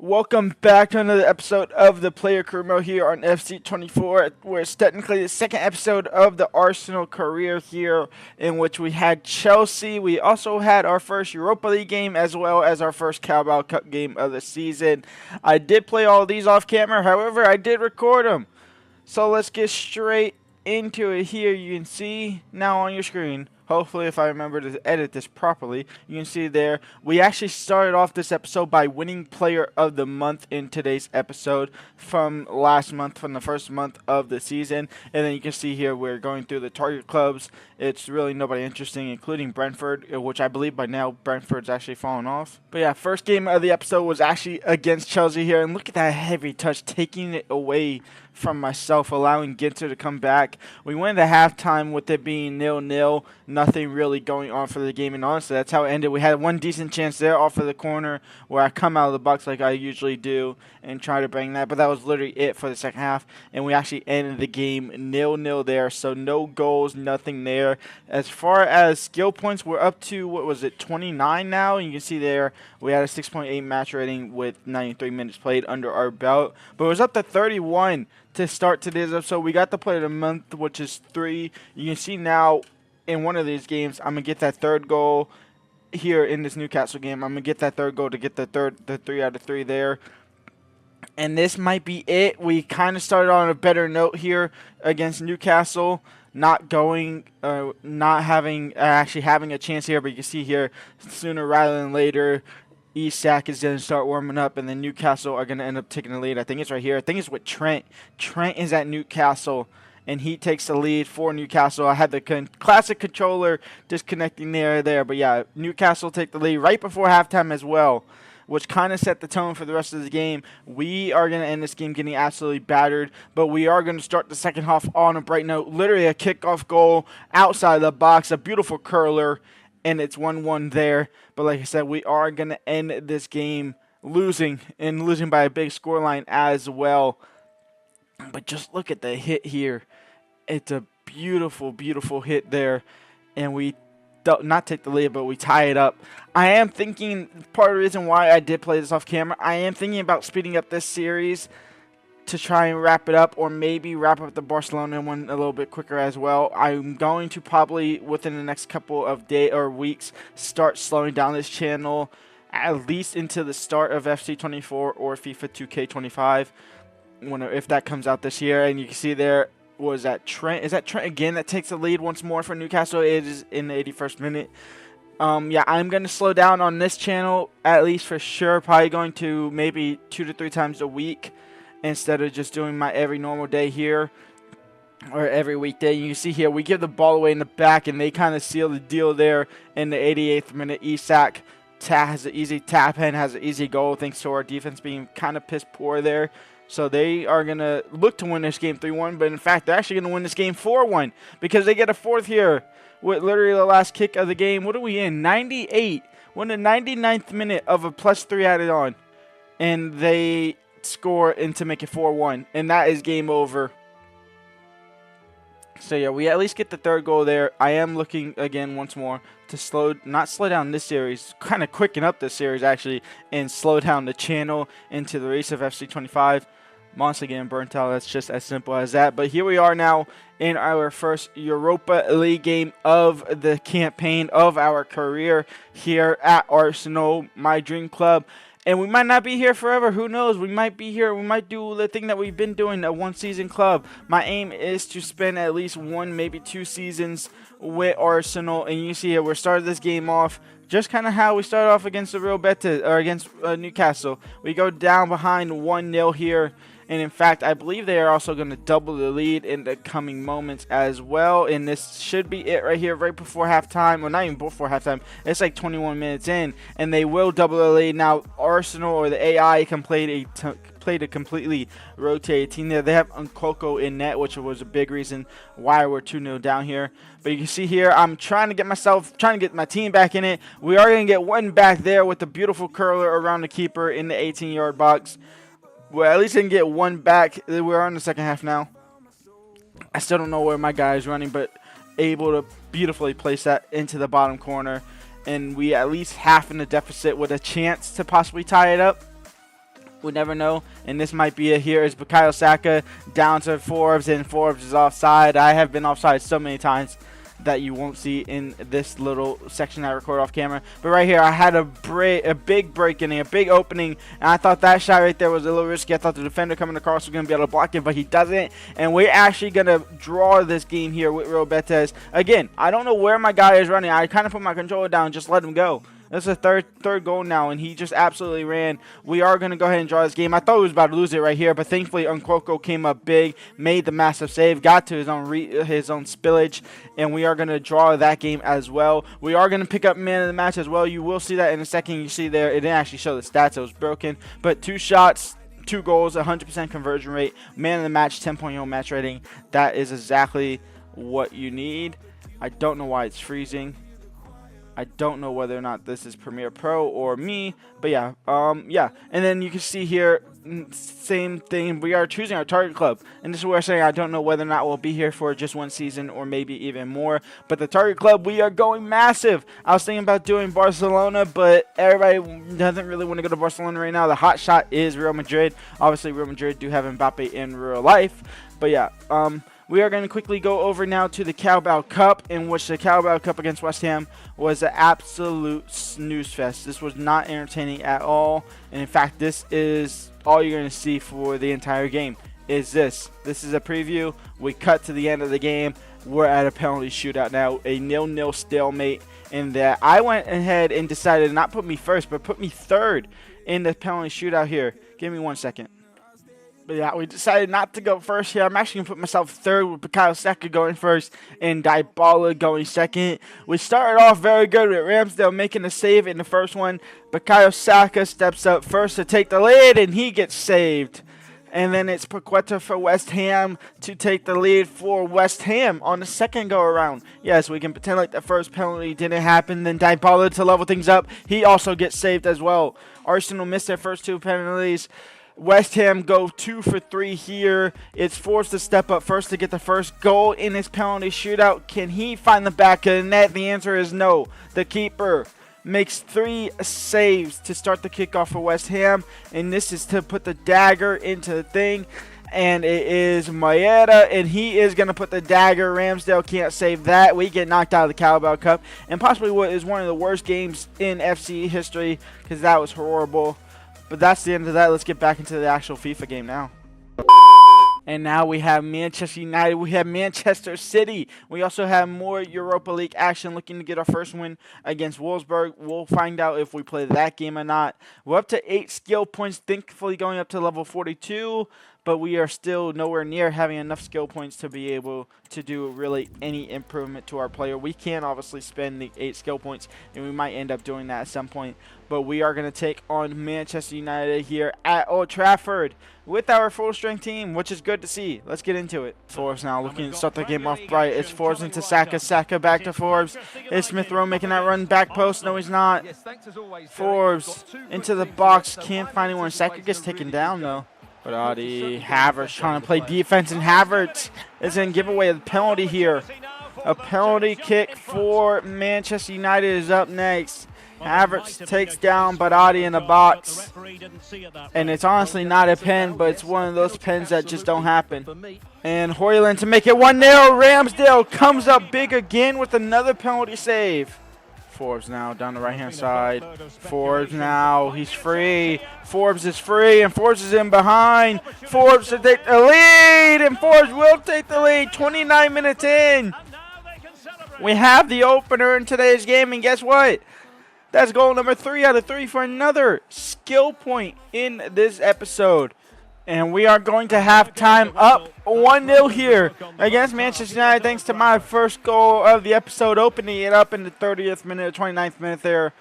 Welcome back to another episode of the Player Career Mode here on FC24, where it's technically the second episode of the Arsenal career here, in which we had Chelsea. We also had our first Europa League game as well as our first Carabao Cup game of the season. I did play all these off camera, however, I did record them. So let's get straight into it here. You can see now on your screen. Hopefully, if I remember to edit this properly, you can see there, we actually started off this episode by winning Player of the Month in today's episode from last month, from the first month of the season. And then you can see here, we're going through the target clubs. It's really nobody interesting, including Brentford, which I believe by now Brentford's actually fallen off. But yeah, first game of the episode was actually against Chelsea here. And look at that heavy touch, taking it away from myself, allowing Ginter to come back. We went to halftime with it being 0-0, nothing really going on for the game, and honestly, that's how it ended. We had one decent chance there off of the corner where I come out of the box like I usually do and try to bring that, but that was literally it for the second half, and we actually ended the game 0-0 there, so no goals, nothing there. As far as skill points, we're up to, what was it, 29 now, and you can see there we had a 6.8 match rating with 93 minutes played under our belt, but it was up to 31 to start today's episode. We got the Player of the Month, which is 3. You can see now in one of these games, I'm going to get that third goal here in this Newcastle game. I'm going to get that third goal to get the 3 out of 3 there. And this might be it. We kind of started on a better note here against Newcastle. Not having a chance here, but you can see here sooner rather than later, Isak is going to start warming up, and then Newcastle are going to end up taking the lead. I think it's right here. I think it's with Trent. Trent is at Newcastle, and he takes the lead for Newcastle. I had the classic controller disconnecting there. But yeah, Newcastle take the lead right before halftime as well, which kind of set the tone for the rest of the game. We are going to end this game getting absolutely battered, but we are going to start the second half on a bright note. Literally a kickoff goal outside the box, a beautiful curler, and it's 1-1 there. But like I said, we are going to end this game losing by a big scoreline as well. But just look at the hit here. It's a beautiful, beautiful hit there. And we not take the lead, but we tie it up. I am thinking, part of the reason why I did play this off camera, I am thinking about speeding up this series to try and wrap it up, or maybe wrap up the Barcelona one a little bit quicker as well. I'm going to probably, within the next couple of days or weeks, start slowing down this channel, at least into the start of FC24 or FIFA 2K25, if that comes out this year. And you can see there, was that Trent? Is that Trent again that takes the lead once more for Newcastle? It is in the 81st minute. Yeah, I'm going to slow down on this channel, at least for sure. Probably going to maybe 2 to 3 times a week, instead of just doing my every normal day here, or every weekday. You can see here, we give the ball away in the back, and they kind of seal the deal there in the 88th minute. Isak has an easy tap in, has an easy goal, thanks to our defense being kind of piss poor there. So they are going to look to win this game 3-1, but in fact, they're actually going to win this game 4-1, because they get a fourth here with literally the last kick of the game. What are we in? 98. We're in the 99th minute of a +3 added on, and they score and to make it 4-1, and that is game over. So yeah, we at least get the third goal there. I am looking again once more to not slow down this series, kind of quicken up this series actually, and slow down the channel into the race of FC25. I'm honestly getting burnt out. That's just as simple as that. But here we are now in our first Europa League game of the campaign of our career here at Arsenal, my dream club. And we might not be here forever. Who knows? We might be here. We might do the thing that we've been doing, a one-season club. My aim is to spend at least 1, maybe 2 seasons with Arsenal. And you see here, we're starting this game off just kind of how we started off against the Real Betis, or against Newcastle. We go down behind 1-0 here. And in fact, I believe they are also going to double the lead in the coming moments as well. And this should be it right here, right before halftime. Well, not even before halftime. It's like 21 minutes in, and they will double the lead. Now, Arsenal, or the AI, played a completely rotated team there. They have Nkoko in net, which was a big reason why we're 2-0 down here. But you can see here, I'm trying to get my team back in it. We are going to get one back there with the beautiful curler around the keeper in the 18-yard box. Well, at least I can get one back. We're on the second half now. I still don't know where my guy is running, but able to beautifully place that into the bottom corner. And we at least half in the deficit with a chance to possibly tie it up. We never know, and this might be it. Here is Bukayo Saka down to Forbes, and Forbes is offside. I have been offside so many times that you won't see in this little section I record off camera. But right here, I had a big break in a big opening, and I thought that shot right there was a little risky. I thought the defender coming across was going to be able to block it, but he doesn't. And we're actually going to draw this game here with Real Betis. Again, I don't know where my guy is running. I kind of put my controller down and just let him go. That's the third goal now, and he just absolutely ran. We are going to go ahead and draw this game. I thought he was about to lose it right here, but thankfully Nkoko came up big, made the massive save, got to his own spillage, and we are going to draw that game as well. We are going to pick up man of the match as well. You will see that in a second. You see there, it didn't actually show the stats. It was broken, but 2 shots, 2 goals, 100% conversion rate, man of the match, 10.0 match rating. That is exactly what you need. I don't know why it's freezing. I don't know whether or not this is Premiere Pro or me, but yeah, yeah. And then you can see here, same thing. We are choosing our target club, and this is where I'm saying I don't know whether or not we'll be here for just 1 season or maybe even more. But the target club, we are going massive. I was thinking about doing Barcelona, but everybody doesn't really want to go to Barcelona right now. The hot shot is Real Madrid. Obviously, Real Madrid do have Mbappe in real life, but yeah. We are going to quickly go over now to the Carabao Cup, in which the Carabao Cup against West Ham was an absolute snooze fest. This was not entertaining at all, and in fact, this is all you're going to see for the entire game. Is this? This is a preview. We cut to the end of the game. We're at a penalty shootout now, a 0-0 stalemate, in that I went ahead and decided to not put me first, but put me third in the penalty shootout here. Give me 1 second. But yeah, we decided not to go first here. I'm actually going to put myself third with Bukayo Saka going first and Dybala going second. We started off very good with Ramsdale making a save in the first one. Bukayo Saka steps up first to take the lead, and he gets saved. And then it's Paqueta for West Ham to take the lead for West Ham on the second go-around. Yes, we can pretend like the first penalty didn't happen. Then Dybala to level things up. He also gets saved as well. Arsenal missed their first 2 penalties. West Ham go 2 for 3 here. It's forced to step up first to get the first goal in this penalty shootout. Can he find the back of the net? The answer is no. The keeper makes 3 saves to start the kickoff for West Ham, and this is to put the dagger into the thing. And it is Maeda, and he is going to put the dagger. Ramsdale can't save that. We get knocked out of the Carabao Cup, and possibly what is one of the worst games in FC history, because that was horrible. But that's the end of that. Let's get back into the actual FIFA game now. And now we have Manchester United. We have Manchester City. We also have more Europa League action, looking to get our first win against Wolfsburg. We'll find out if we play that game or not. We're up to 8 skill points, thankfully going up to level 42. But we are still nowhere near having enough skill points to be able to do really any improvement to our player. We can obviously spend the 8 skill points, and we might end up doing that at some point. But we are going to take on Manchester United here at Old Trafford with our full-strength team, which is good to see. Let's get into it. Forbes now looking to start the game off bright. It's Forbes into Saka. Saka back to Forbes. Is Smith Rowe making that run back post? No, he's not. Forbes into the box. Can't find anyone. Saka gets taken down, though. But Havertz trying to play defense, and Havertz is going to give away the penalty here. A penalty kick for Manchester United is up next. Havertz takes down Baradi in the box. And it's honestly not a pen, but it's one of those pens that just don't happen. And Højlund to make it 1-0. Ramsdale comes up big again with another penalty save. Forbes now down the right-hand side. Forbes now, he's free. Forbes is free, and Forbes is in behind. Forbes to take the lead, and Forbes will take the lead. 29 minutes in. We have the opener in today's game, and guess what? That's goal number 3 out of 3 for another skill point in this episode. And we are going to have time up 1-0 here against Manchester United, thanks to my first goal of the episode, opening it up in the 30th minute, 29th minute there,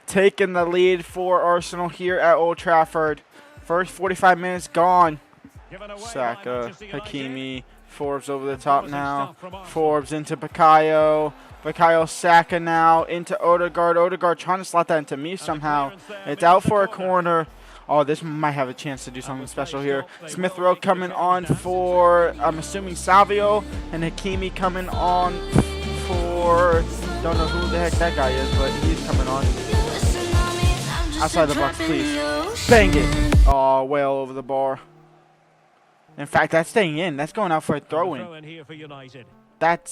taking the lead for Arsenal here at Old Trafford. First 45 minutes gone. Saka, Hakimi, Forbes over the top now. Forbes into Bukayo. Bukayo Saka now into Odegaard. Odegaard trying to slot that into me somehow. It's out for a corner. Oh, this might have a chance to do something special here. Smith Rowe coming on for, I'm assuming, Savio. And Hakimi coming on for, don't know who the heck that guy is, but he's coming on. Outside the box, please. Bang it. Oh, way all over the bar. In fact, that's staying in. That's going out for a throw-in. That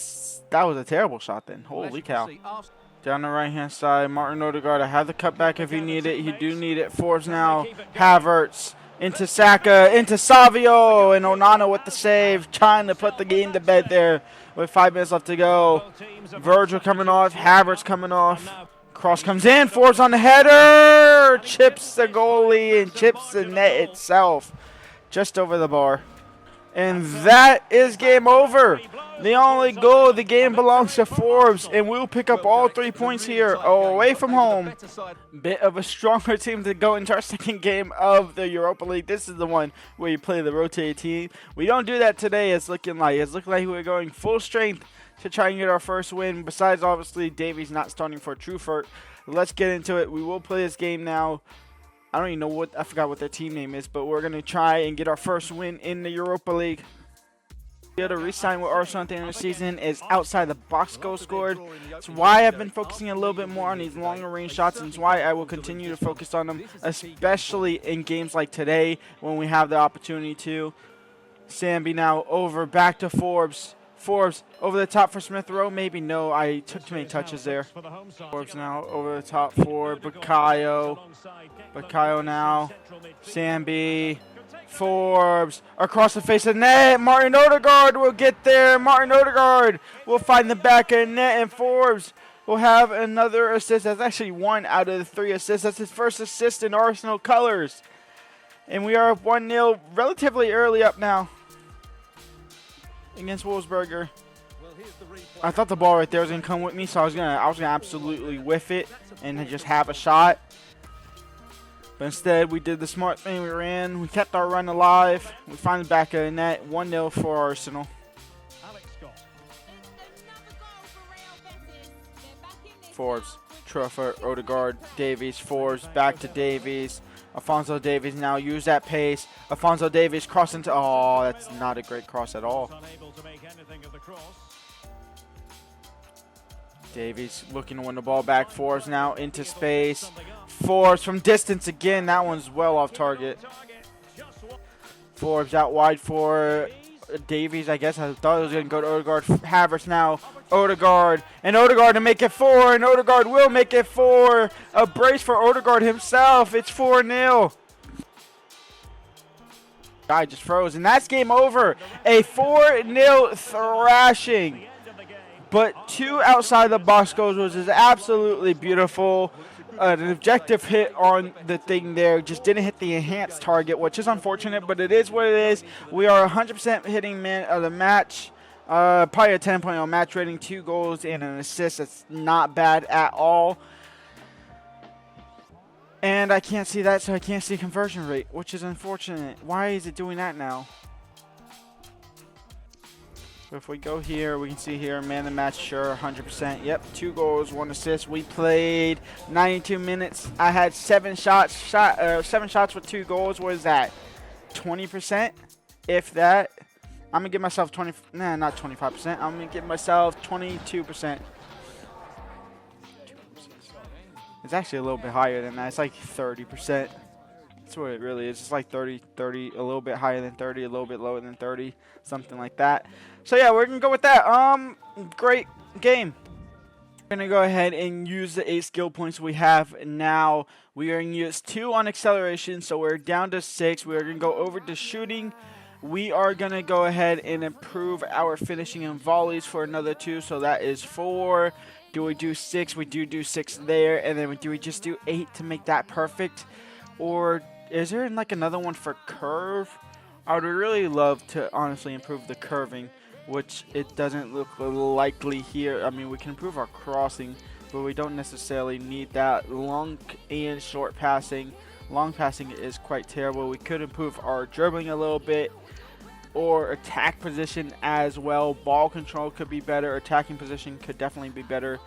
was a terrible shot then. Holy cow. Down the right-hand side, Martin Odegaard. I have the cutback if you need it. You do need it. Forbes now. Havertz. Into Saka. Into Savio. And Onana with the save. Trying to put the game to bed there with 5 minutes left to go. Virgil coming off. Havertz coming off. Cross comes in. Forbes on the header. Chips the goalie and chips the net itself. Just over the bar. And that is game over. The only goal of the game belongs to Forbes, and we'll pick up all 3 points here away from home. Bit of a stronger team to go into our second game of the Europa League. This is the one where you play the rotated team. We don't do that today. It's looking like we're going full strength to try and get our first win. Besides, obviously, Davies not starting for Truefort. Let's get into it. We will play this game now. I don't even know I forgot what their team name is, but we're going to try and get our first win in the Europa League. The other re-sign with Arsenal at the end of the season is outside the box goal scored. That's why I've been focusing a little bit more on these longer range shots, and it's why I will continue to focus on them, especially in games like today when we have the opportunity to. Sambi now over, back to Forbes. Forbes over the top for Smith Rowe. Maybe no, I took too many touches there. Forbes now over the top for Bukayo. Bukayo now. Sambi. Forbes across the face of the net. Martin Odegaard will get there. Martin Odegaard will find the back of the net, and Forbes will have another assist. That's actually 1 out of the 3 assists. That's his first assist in Arsenal colors. And we are up 1-0, relatively early up now against Wolfsberger. I thought the ball right there was gonna come with me, so I was gonna absolutely whiff it and just have a shot. But instead, we did the smart thing. We ran. We kept our run alive. We find the back of the net. 1-0 for Arsenal. Forbes, Truffert, Odegaard, Davies, Forbes, back to Davies. Alphonso Davies now use that pace. Alphonso Davies cross into. Oh, that's not a great cross at all. Davies looking to win the ball back. Forbes now into space. Forbes from distance again. That one's well off target. Forbes out wide for Davies, I guess. I thought it was going to go to Odegaard. Havertz now. Odegaard. And Odegaard to make it 4. And Odegaard will make it 4. A brace for Odegaard himself. It's 4-0. Guy just froze. And that's game over. A 4-0 thrashing. But 2 outside the box goals, which is absolutely beautiful. An objective hit on the thing there. Just didn't hit the enhanced target, which is unfortunate, but it is what it is. We are 100% hitting man of the match. Probably a 10.0 match rating, 2 goals and an assist. That's not bad at all. And I can't see that, so I can't see conversion rate, which is unfortunate. Why is it doing that now? So if we go here, we can see here, man of the match, sure, 100%. Yep, 2 goals, 1 assist. We played 92 minutes. I had 7 shots, 7 shots with 2 goals. What is that? 20%, if that. I'm gonna give myself 20. Nah, not 25%. I'm gonna give myself 22%. It's actually a little bit higher than that. It's like 30%. That's what it really is. It's like 30, a little bit higher than 30, a little bit lower than 30, something like that. So yeah, we're gonna go with that. Great game. We're gonna go ahead and use the 8 skill points we have now. We are gonna use 2 on acceleration, so we're down to 6. We're gonna go over to shooting. We are gonna go ahead and improve our finishing and volleys for another 2, so that is 4. Do we do 6? We do 6 there, and then do we just do 8 to make that perfect? Or is there like another one for curve? I would really love to honestly improve the curving, which it doesn't look likely here. I mean, we can improve our crossing, but we don't necessarily need that. Long and short passing. Long passing is quite terrible. We could improve our dribbling a little bit, or attack position as well. Ball control could be better. Attacking position could definitely be better.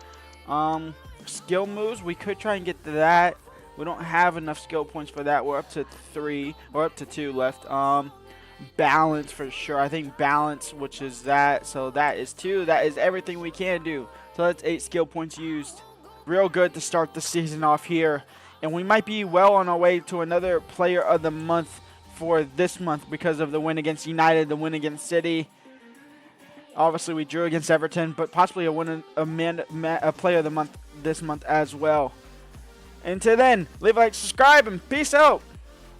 Skill moves, we could try and get to that. We don't have enough skill points for that. We're up to 3, or up to 2 left. Balance for sure. I think balance, which is that. So that is 2. That is everything we can do. So that's 8 skill points used. Real good to start the season off here And we might be well on our way to another player of the month for this month because of the win against United, the win against City. Obviously, we drew against Everton, but possibly a player of the month this month as well. Until then, leave a like, subscribe, and peace out.